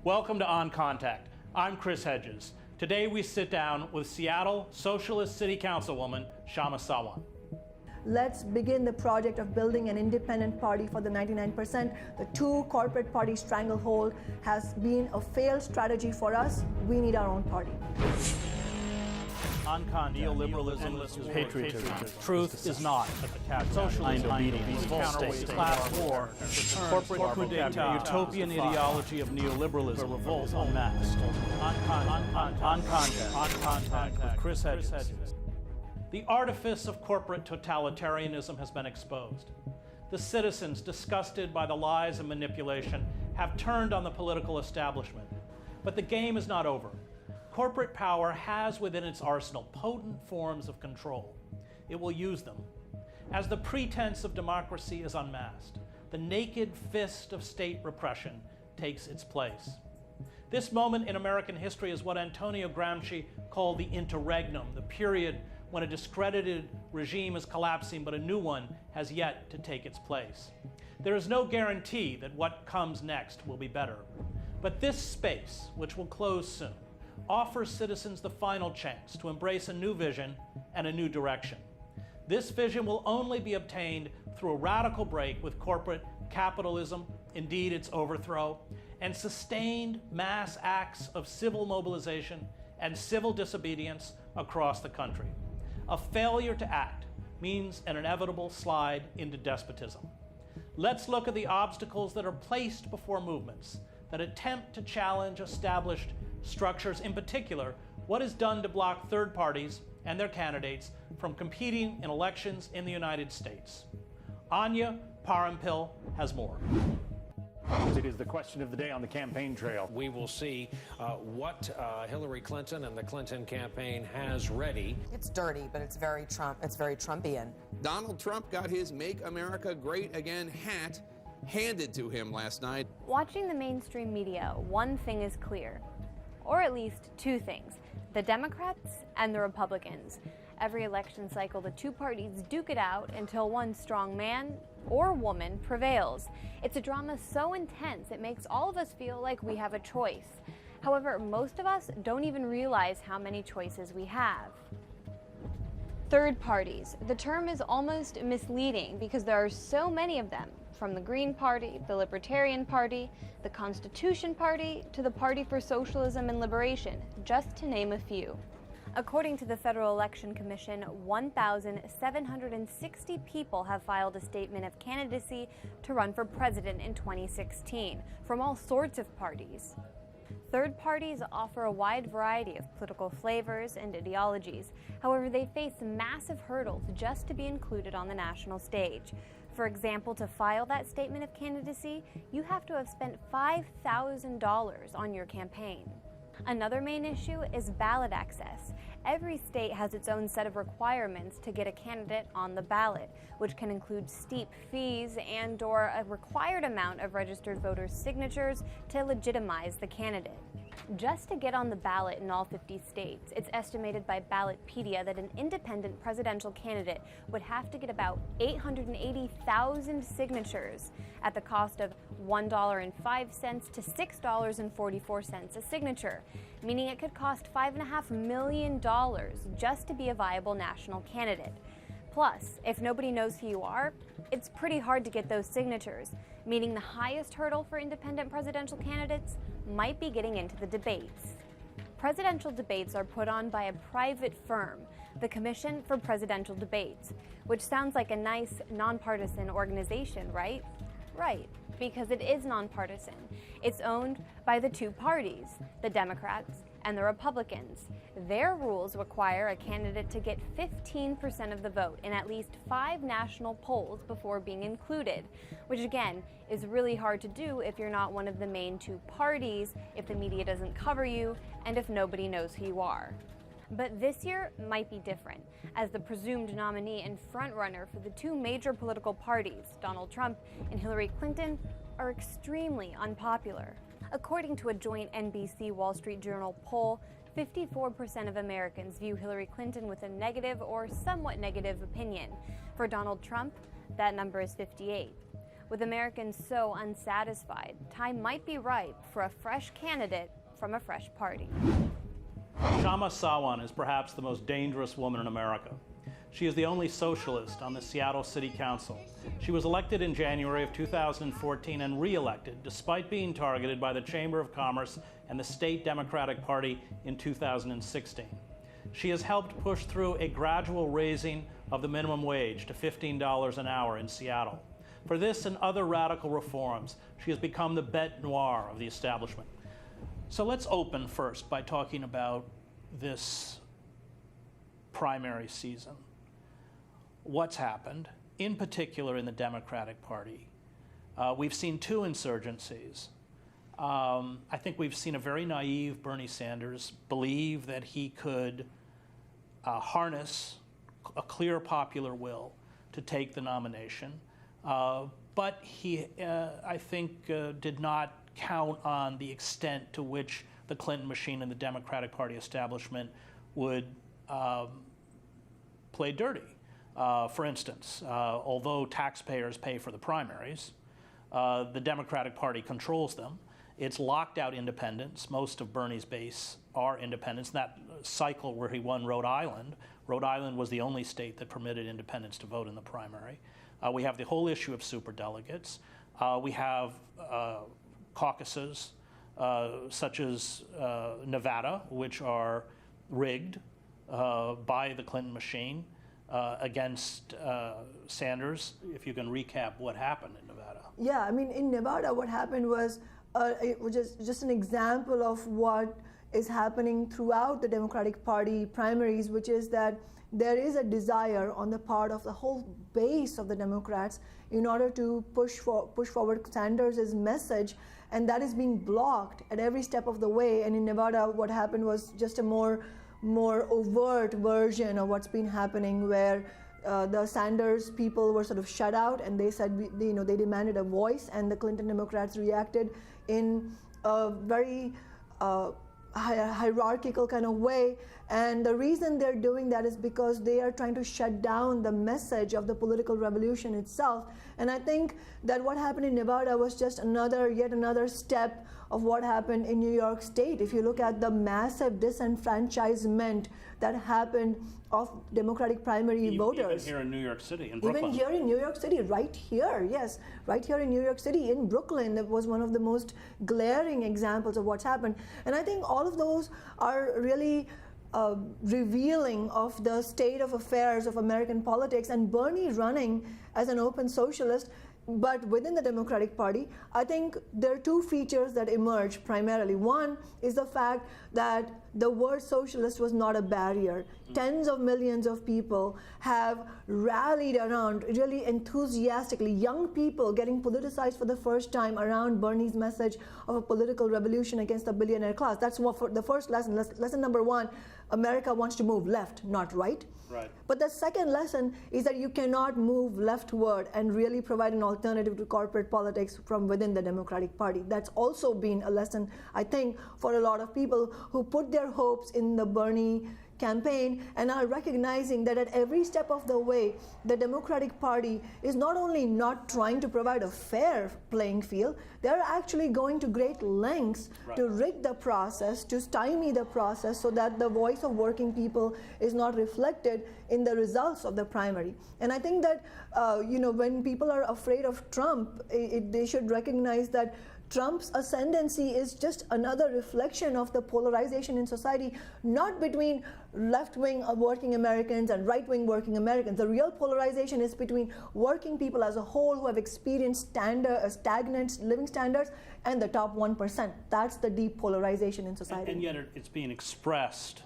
Welcome to On Contact. I'm Chris Hedges. Today we sit down with Seattle Socialist City Councilwoman Kshama Sawant. Let's begin the project of building an independent party for the 99%. The two corporate party stranglehold has been a failed strategy for us. We need our own party. On Contact. Neoliberalism, patriotism. Truth is not socialism, obedience, counterweight, class war, corporate utopian ideology of neoliberalism, revolt unmasked. On Contact with Chris Hedges. The artifice of corporate totalitarianism has been exposed. The citizens, disgusted by the lies and manipulation, have turned on the political establishment. But the game is not over. Corporate power has within its arsenal potent forms of control. It will use them. As the pretense of democracy is unmasked, the naked fist of state repression takes its place. This moment in American history is what Antonio Gramsci called the interregnum, the period when a discredited regime is collapsing but a new one has yet to take its place. There is no guarantee that what comes next will be better. But this space, which will close soon, offers citizens the final chance to embrace a new vision and a new direction. This vision will only be obtained through a radical break with corporate capitalism, indeed its overthrow, and sustained mass acts of civil mobilization and civil disobedience across the country. A failure to act means an inevitable slide into despotism. Let's look at the obstacles that are placed before movements that attempt to challenge established structures, in particular, what is done to block third parties and their candidates from competing in elections in the United States. Anya Parampil has more. It is the question of the day on the campaign trail. We will see what Hillary Clinton and the Clinton campaign has ready. It's dirty, but it's very Trumpian. Donald Trump got his Make America Great Again hat handed to him last night. Watching the mainstream media, one thing is clear, or at least two things: the Democrats and the Republicans. Every election cycle, the two parties duke it out until one strong man or woman prevails. It's a drama so intense it makes all of us feel like we have a choice. However, most of us don't even realize how many choices we have. Third parties. The term is almost misleading because there are so many of them, from the Green Party, the Libertarian Party, the Constitution Party, to the Party for Socialism and Liberation, just to name a few. According to the Federal Election Commission, 1,760 people have filed a statement of candidacy to run for president in 2016, from all sorts of parties. Third parties offer a wide variety of political flavors and ideologies. However, they face massive hurdles just to be included on the national stage. For example, to file that statement of candidacy, you have to have spent $5,000 on your campaign. Another main issue is ballot access. Every state has its own set of requirements to get a candidate on the ballot, which can include steep fees and/or a required amount of registered voters' signatures to legitimize the candidate. Just to get on the ballot in all 50 states, it's estimated by Ballotpedia that an independent presidential candidate would have to get about 880,000 signatures at the cost of $1.05 to $6.44 a signature, meaning it could cost $5.5 million just to be a viable national candidate. Plus, if nobody knows who you are, it's pretty hard to get those signatures, meaning the highest hurdle for independent presidential candidates might be getting into the debates. Presidential debates are put on by a private firm, the Commission for Presidential Debates, which sounds like a nice, nonpartisan organization, right? Right, because it is nonpartisan. It's owned by the two parties, the Democrats and the Republicans. Their rules require a candidate to get 15% of the vote in at least 5 national polls before being included, which again is really hard to do if you're not one of the main two parties, if the media doesn't cover you, and if nobody knows who you are. But this year might be different, as the presumed nominee and frontrunner for the two major political parties, Donald Trump and Hillary Clinton, are extremely unpopular. According to a joint NBC Wall Street Journal poll, 54% of Americans view Hillary Clinton with a negative or somewhat negative opinion. For Donald Trump, that number is 58. With Americans so unsatisfied, time might be ripe for a fresh candidate from a fresh party. Kshama Sawant is perhaps the most dangerous woman in America. She is the only socialist on the Seattle City Council. She was elected in January of 2014 and re-elected, despite being targeted by the Chamber of Commerce and the State Democratic Party in 2016. She has helped push through a gradual raising of the minimum wage to $15 an hour in Seattle. For this and other radical reforms, she has become the bête noire of the establishment. So let's open first by talking about this primary season. What's happened, in particular in the Democratic Party? We've seen two insurgencies. I think we've seen a very naive Bernie Sanders believe that he could harness a clear popular will to take the nomination. But he, I think, did not count on the extent to which the Clinton machine and the Democratic Party establishment would play dirty. For instance, although taxpayers pay for the primaries, the Democratic Party controls them. It's locked out independents. Most of Bernie's base are independents. That cycle where he won Rhode Island was the only state that permitted independents to vote in the primary. We have the whole issue of superdelegates. We have caucuses such as Nevada, which are rigged by the Clinton machine against Sanders. If you can recap what happened in Nevada. Yeah, I mean, in Nevada, what happened was it was just an example of what is happening throughout the Democratic Party primaries, which is that there is a desire on the part of the whole base of the Democrats in order to push forward Sanders' message, and that is being blocked at every step of the way. And in Nevada, what happened was just a more overt version of what's been happening, where the Sanders people were sort of shut out, and they said, they demanded a voice, and the Clinton Democrats reacted in a very hierarchical kind of way. And the reason they're doing that is because they are trying to shut down the message of the political revolution itself. And I think that what happened in Nevada was just yet another step of what happened in New York State. If you look at the massive disenfranchisement that happened of Democratic primary voters. Even here in New York City, in Brooklyn. Even here in New York City, right here, yes. Right here in New York City, in Brooklyn, that was one of the most glaring examples of what's happened. And I think all of those are really revealing of the state of affairs of American politics. And Bernie running as an open socialist, but within the Democratic Party, I think there are two features that emerge primarily. One is the fact that the word socialist was not a barrier. Tens of millions of people have rallied around, really enthusiastically, young people getting politicized for the first time around Bernie's message of a political revolution against the billionaire class. That's what for the first lesson. Lesson number one, America wants to move left, not right. Right. But the second lesson is that you cannot move leftward and really provide an alternative to corporate politics from within the Democratic Party. That's also been a lesson, I think, for a lot of people who put their hopes in the Bernie campaign and are recognizing that at every step of the way, the Democratic Party is not only not trying to provide a fair playing field, they're actually going to great lengths to rig the process, to stymie the process so that the voice of working people is not reflected in the results of the primary. And I think that, when people are afraid of Trump, they should recognize that Trump's ascendancy is just another reflection of the polarization in society, not between left-wing working Americans and right-wing working Americans. The real polarization is between working people as a whole who have experienced stagnant living standards and the top 1%. That's the deep polarization in society. And yet it's being expressed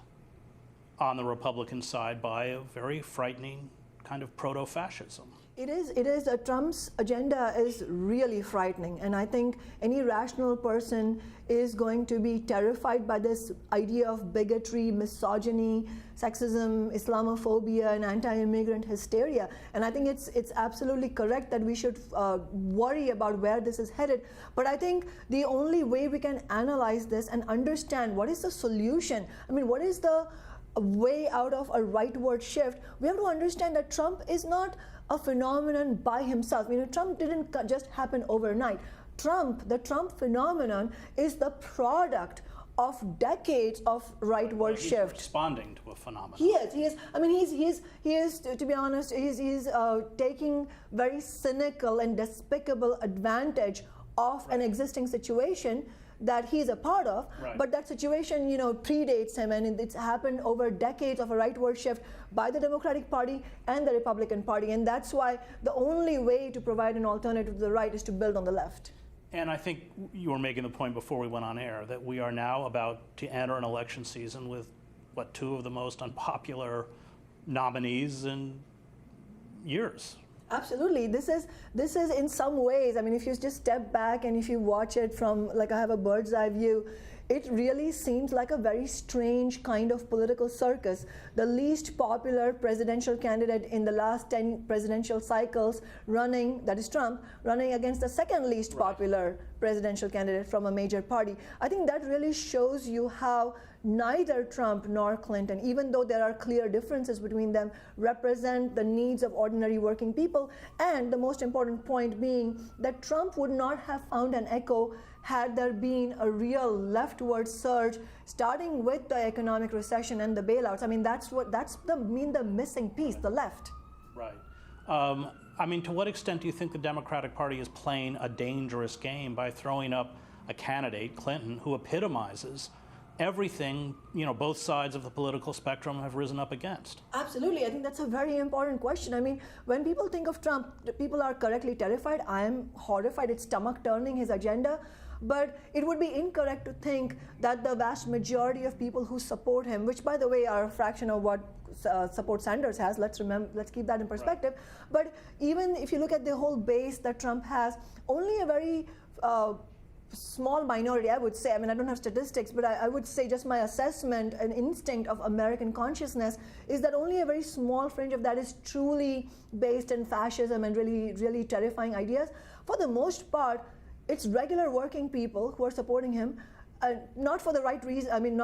on the Republican side by a very frightening kind of proto-fascism. It is. Trump's agenda is really frightening, and I think any rational person is going to be terrified by this idea of bigotry, misogyny, sexism, Islamophobia, and anti-immigrant hysteria. And I think it's absolutely correct that we should worry about where this is headed. But I think the only way we can analyze this and understand what is the solution, what is the way out of a rightward shift, we have to understand that Trump is not a phenomenon by himself. Trump didn't just happen overnight. The Trump phenomenon is the product of decades of rightward shift. He's responding to a phenomenon. He is. I mean, he is. To be honest, he's taking very cynical and despicable advantage of an existing situation that he's a part of, but that situation, predates him, and it's happened over decades of a rightward shift by the Democratic Party and the Republican Party, and that's why the only way to provide an alternative to the right is to build on the left. And I think you were making the point before we went on air that we are now about to enter an election season with, two of the most unpopular nominees in years. Absolutely. This is in some ways, I mean, if you just step back and if you watch it from, I have a bird's eye view, it really seems like a very strange kind of political circus. The least popular presidential candidate in the last 10 presidential cycles running, that is Trump, running against the second least popular presidential candidate from a major party. I think that really shows you how neither Trump nor Clinton, even though there are clear differences between them, represent the needs of ordinary working people. And the most important point being that Trump would not have found an echo had there been a real leftward surge, starting with the economic recession and the bailouts. I mean, that's the missing piece, the left. Right. I mean, to what extent do you think the Democratic Party is playing a dangerous game by throwing up a candidate, Clinton, who epitomizes everything, both sides of the political spectrum have risen up against? Absolutely. I think that's a very important question. I mean, when people think of Trump, people are correctly terrified. I am horrified. It's stomach-turning, his agenda. But it would be incorrect to think that the vast majority of people who support him, which, by the way, are a fraction of what support Sanders has, let's keep that in perspective. Right. But even if you look at the whole base that Trump has, only a very small minority, I would say, I mean, I don't have statistics, but I would say just my assessment and instinct of American consciousness is that only a very small fringe of that is truly based in fascism and really, really terrifying ideas. For the most part, it's regular working people who are supporting him, not for the right reason. I mean,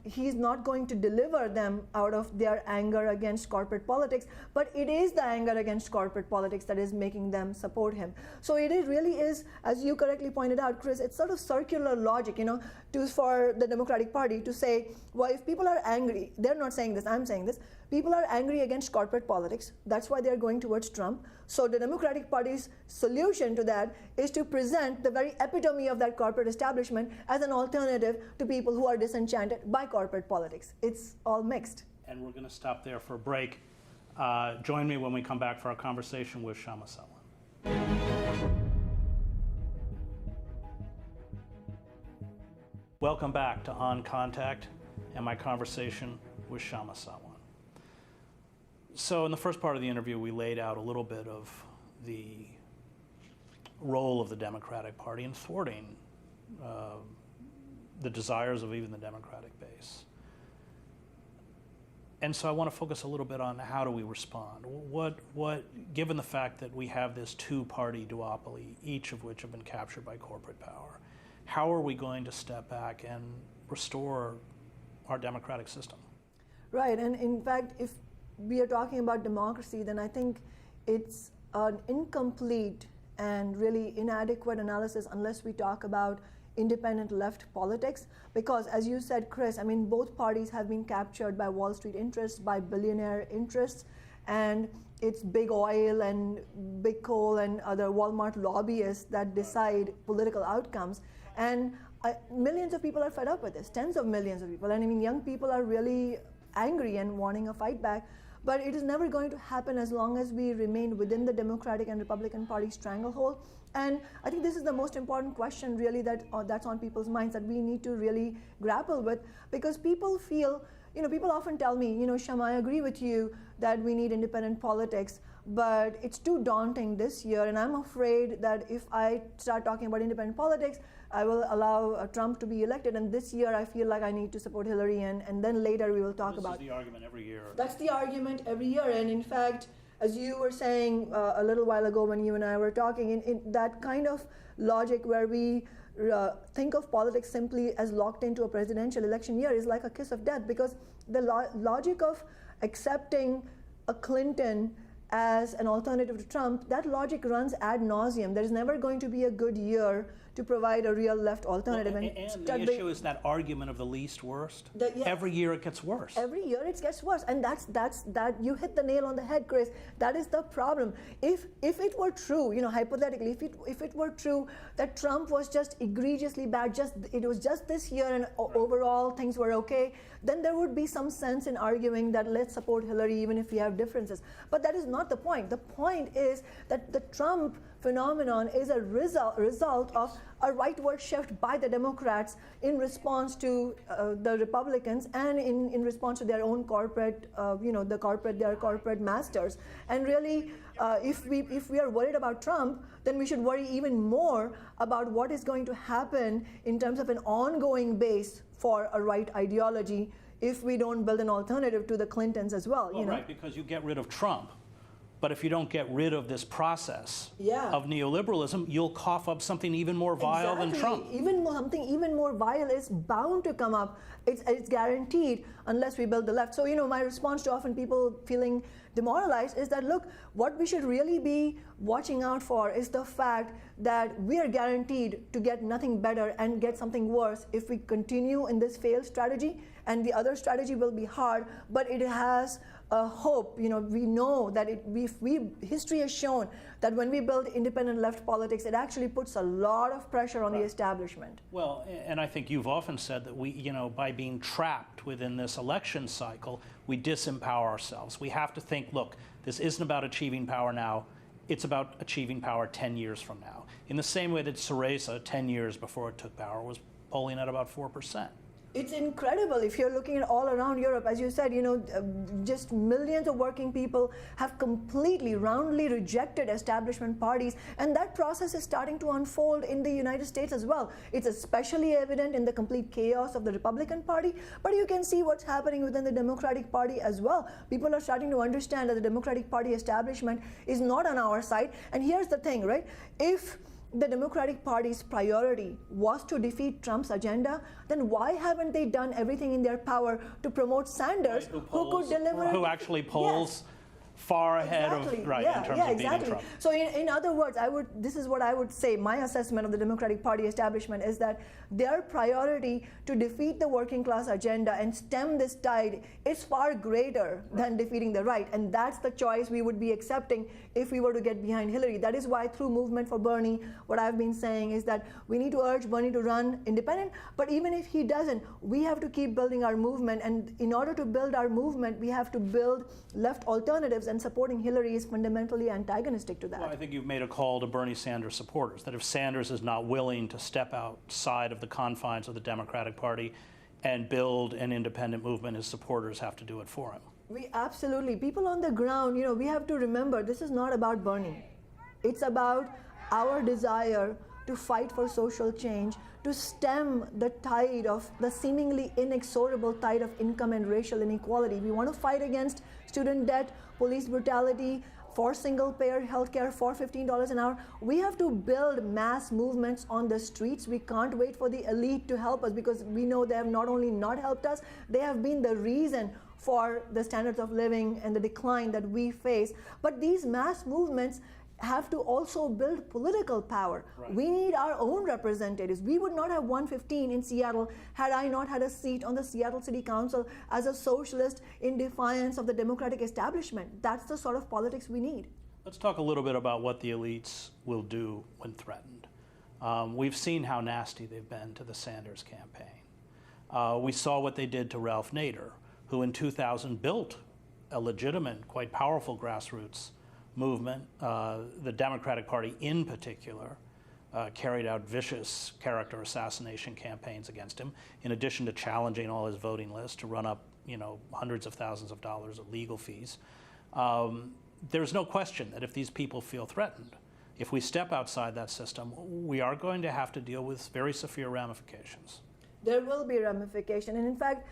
he's not going to deliver them out of their anger against corporate politics, but it is the anger against corporate politics that is making them support him. So it really is, as you correctly pointed out, Chris, it's sort of circular logic, for the Democratic Party to say, well, if people are angry, they're not saying this, I'm saying this, people are angry against corporate politics, that's why they're going towards Trump. So the Democratic Party's solution to that is to present the very epitome of that corporate establishment as an alternative to people who are disenchanted by corporate politics. It's all mixed. And we're going to stop there for a break. Join me when we come back for our conversation with Shama Selwyn. Welcome back to On Contact and my conversation with Shama Selwyn. So in the first part of the interview, we laid out a little bit of the role of the Democratic Party in thwarting the desires of even the Democratic base. And so I want to focus a little bit on how do we respond? Given the fact that we have this two-party duopoly, each of which have been captured by corporate power, how are we going to step back and restore our democratic system? Right, and in fact, if we are talking about democracy, then I think it's an incomplete and really inadequate analysis unless we talk about independent left politics, because as you said, Chris, I mean, both parties have been captured by Wall Street interests, by billionaire interests, and it's big oil and big coal and other Walmart lobbyists that decide political outcomes. And millions of people are fed up with this, tens of millions of people. And I mean, young people are really angry and wanting a fight back. But it is never going to happen as long as we remain within the Democratic and Republican Party stranglehold. And I think this is the most important question really that's on people's minds that we need to really grapple with, because people feel, people often tell me, Shama, I agree with you that we need independent politics, but it's too daunting this year, and I'm afraid that if I start talking about independent politics, I will allow Trump to be elected, and this year I feel like I need to support Hillary, and then later we will talk about... This is the argument every year. That's the argument every year, and in fact, as you were saying a little while ago when you and I were talking, in that kind of logic where we think of politics simply as locked into a presidential election year is like a kiss of death, because the logic of accepting a Clinton as an alternative to Trump, that logic runs ad nauseum. There is never going to be a good year to provide a real left alternative. Well, and the issue is that argument of the least worst. Every year it gets worse. Every year it gets worse, and that you hit the nail on the head, Chris. That is the problem. If it were true, hypothetically, if it were true that Trump was just egregiously bad, it was just this year and overall things were okay, then there would be some sense in arguing that let's support Hillary even if we have differences. But that is not the point. The point is that the Trump phenomenon is a result of a rightward shift by the Democrats in response to the Republicans and in response to their own corporate, their corporate masters. And really, if we are worried about Trump, then we should worry even more about what is going to happen in terms of an ongoing base for a right ideology if we don't build an alternative to the Clintons as well. Right, because you get rid of Trump. But if you don't get rid of this process of neoliberalism, you'll cough up something even more vile than Trump. Something even more vile is bound to come up. It's guaranteed unless we build the left. So, my response to often people feeling demoralized is that, look, what we should really be watching out for is the fact that we are guaranteed to get nothing better and get something worse if we continue in this failed strategy. And the other strategy will be hard, but it has a hope. We know that history has shown that when we build independent left politics, it actually puts a lot of pressure on the establishment. Well, and I think you've often said that we, by being trapped within this election cycle, we disempower ourselves. We have to think, look, this isn't about achieving power now, it's about achieving power 10 years from now. In the same way that Syriza, 10 years before it took power, was polling at about 4%. It's incredible. If you're looking at all around Europe, as you said, just millions of working people have completely, roundly rejected establishment parties, and that process is starting to unfold in the United States as well. It's especially evident in the complete chaos of the Republican Party, but you can see what's happening within the Democratic Party as well. People are starting to understand that the Democratic Party establishment is not on our side. And here's the thing, right? If the Democratic Party's priority was to defeat Trump's agenda, then why haven't they done everything in their power to promote Sanders, who could deliver... Who actually polls far ahead of, in terms of beating Trump. So in other words, this is what I would say, my assessment of the Democratic Party establishment is that their priority to defeat the working class agenda and stem this tide is far greater than defeating the right. And that's the choice we would be accepting if we were to get behind Hillary. That is why through Movement for Bernie, what I've been saying is that we need to urge Bernie to run independent, but even if he doesn't, we have to keep building our movement. And in order to build our movement, we have to build left alternatives, and supporting Hillary is fundamentally antagonistic to that. Well, I think you've made a call to Bernie Sanders supporters, that if Sanders is not willing to step outside of the confines of the Democratic Party and build an independent movement, his supporters have to do it for him. We absolutely, people on the ground, we have to remember this is not about Bernie. It's about our desire to fight for social change, to stem the tide of the seemingly inexorable tide of income and racial inequality. We want to fight against student debt, police brutality, for single-payer healthcare, for $15 an hour. We have to build mass movements on the streets. We can't wait for the elite to help us, because we know they have not only not helped us, they have been the reason for the standards of living and the decline that we face. But these mass movements have to also build political power. Right. We need our own representatives. We would not have 115 in Seattle had I not had a seat on the Seattle City Council as a socialist in defiance of the Democratic establishment. That's the sort of politics we need. Let's talk a little bit about what the elites will do when threatened. We've seen how nasty they've been to the Sanders campaign. We saw what they did to Ralph Nader, who in 2000 built a legitimate, quite powerful grassroots movement. The Democratic Party in particular carried out vicious character assassination campaigns against him, in addition to challenging all his voting lists to run up hundreds of thousands of dollars of legal fees. There's no question that if these people feel threatened, if we step outside that system, we are going to have to deal with very severe ramifications. There will be ramification, and in fact,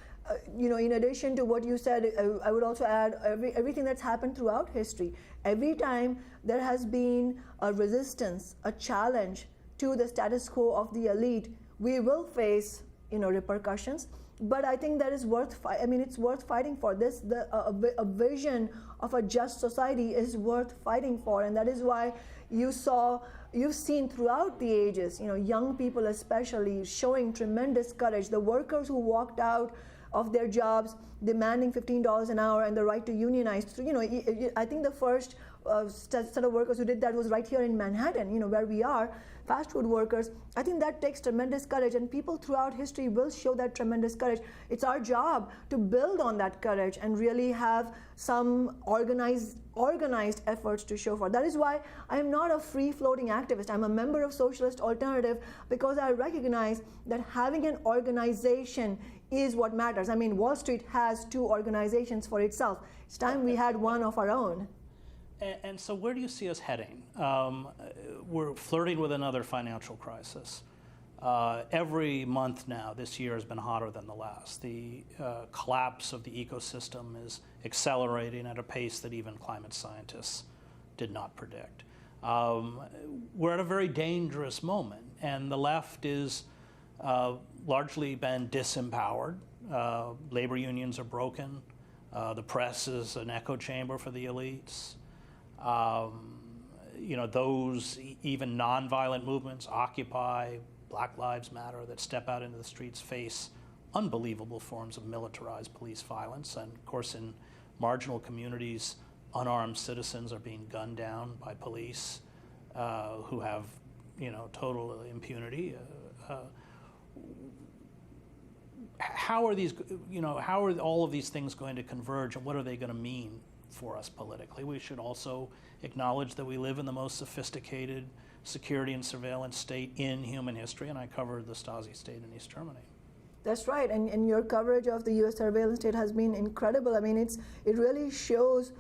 in addition to what you said, I would also add everything that's happened throughout history. Every time there has been a resistance, a challenge to the status quo of the elite, we will face, repercussions. But I think that is it's worth fighting for. A vision of a just society is worth fighting for, and that is why you've seen throughout the ages, young people especially showing tremendous courage. The workers who walked out of their jobs demanding $15 an hour and the right to unionize. So, I think the first set of workers who did that was right here in Manhattan, where we are, fast food workers. I think that takes tremendous courage, and people throughout history will show that tremendous courage. It's our job to build on that courage and really have some organized efforts to show for. That is why I am not a free-floating activist. I'm a member of Socialist Alternative because I recognize that having an organization is what matters. Wall Street has 2 organizations for itself. It's time we had one of our own. And so where do you see us heading? We're flirting with another financial crisis. Every month now, this year has been hotter than the last. The collapse of the ecosystem is accelerating at a pace that even climate scientists did not predict. We're at a very dangerous moment, and the left is largely been disempowered. Labor unions are broken. The press is an echo chamber for the elites. Those even nonviolent movements, Occupy, Black Lives Matter, that step out into the streets face unbelievable forms of militarized police violence. And of course, in marginal communities, unarmed citizens are being gunned down by police who have, total impunity. How are all of these things going to converge, and what are they going to mean for us politically? We should also acknowledge that we live in the most sophisticated security and surveillance state in human history, and I covered the Stasi state in East Germany. That's right, and your coverage of the U.S. surveillance state has been incredible. It really shows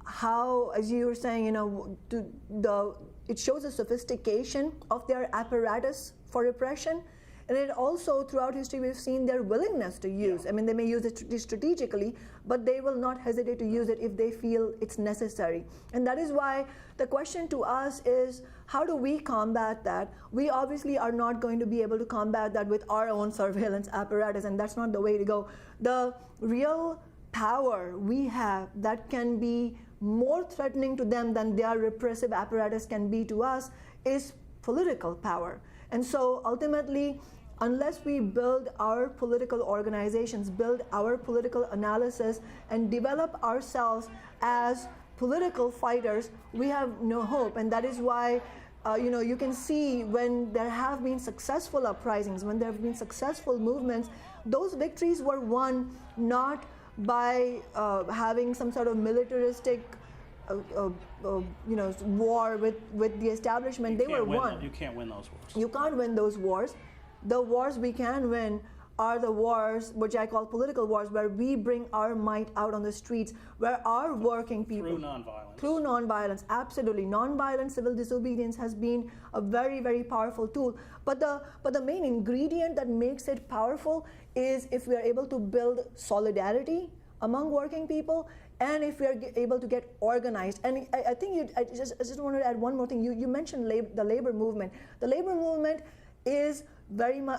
how, as you were saying, it shows the sophistication of their apparatus for repression. And it also, throughout history, we've seen their willingness to use. They may use it strategically, but they will not hesitate to use it if they feel it's necessary. And that is why the question to us is, how do we combat that? We obviously are not going to be able to combat that with our own surveillance apparatus, and that's not the way to go. The real power we have that can be more threatening to them than their repressive apparatus can be to us is political power. And so ultimately, unless we build our political organizations, build our political analysis, and develop ourselves as political fighters, we have no hope. And that is why, you can see when there have been successful uprisings, when there have been successful movements, those victories were won not by having some sort of militaristic war with the establishment. They were won. You can't win those wars. You can't win those wars. The wars we can win are the wars, which I call political wars, where we bring our might out on the streets, where our working people... Through nonviolence. Through nonviolence, absolutely. Nonviolent civil disobedience has been a very, very powerful tool. But the main ingredient that makes it powerful is if we are able to build solidarity among working people, and if we are able to get organized. And I think I just wanted to add one more thing. You mentioned the labor movement. The labor movement is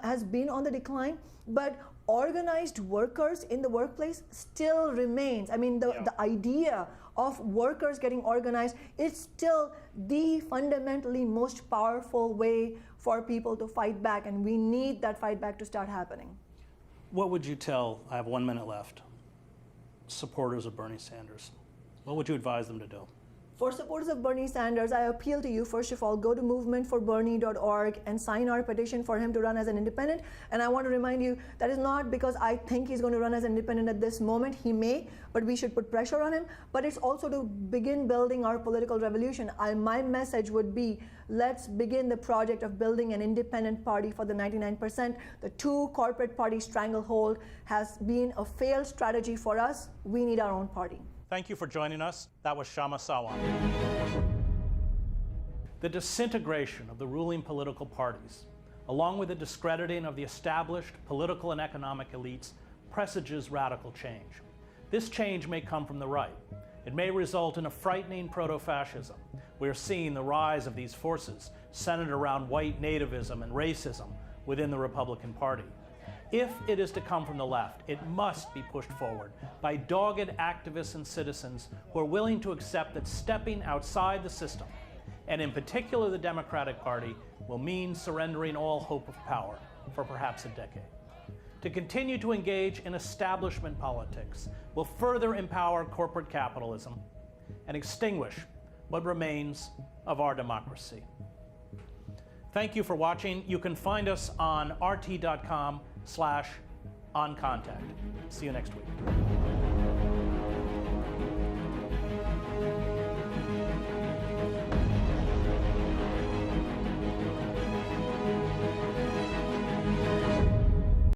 has been on the decline, but organized workers in the workplace still remains. The idea of workers getting organized is still the fundamentally most powerful way for people to fight back, and we need that fight back to start happening. What would you tell, I have 1 minute left, supporters of Bernie Sanders? What would you advise them to do? For supporters of Bernie Sanders, I appeal to you, first of all, go to movementforbernie.org and sign our petition for him to run as an independent. And I want to remind you, that is not because I think he's going to run as an independent at this moment. He may, but we should put pressure on him. But it's also to begin building our political revolution. My message would be, let's begin the project of building an independent party for the 99%. The 2 corporate party stranglehold has been a failed strategy for us. We need our own party. Thank you for joining us. That was Shama Sawan. The disintegration of the ruling political parties, along with the discrediting of the established political and economic elites, presages radical change. This change may come from the right. It may result in a frightening proto-fascism. We are seeing the rise of these forces centered around white nativism and racism within the Republican Party. If it is to come from the left, it must be pushed forward by dogged activists and citizens who are willing to accept that stepping outside the system, and in particular the Democratic Party, will mean surrendering all hope of power for perhaps a decade. To continue to engage in establishment politics will further empower corporate capitalism and extinguish what remains of our democracy. Thank you for watching. You can find us on rt.com/oncontact. See you next week.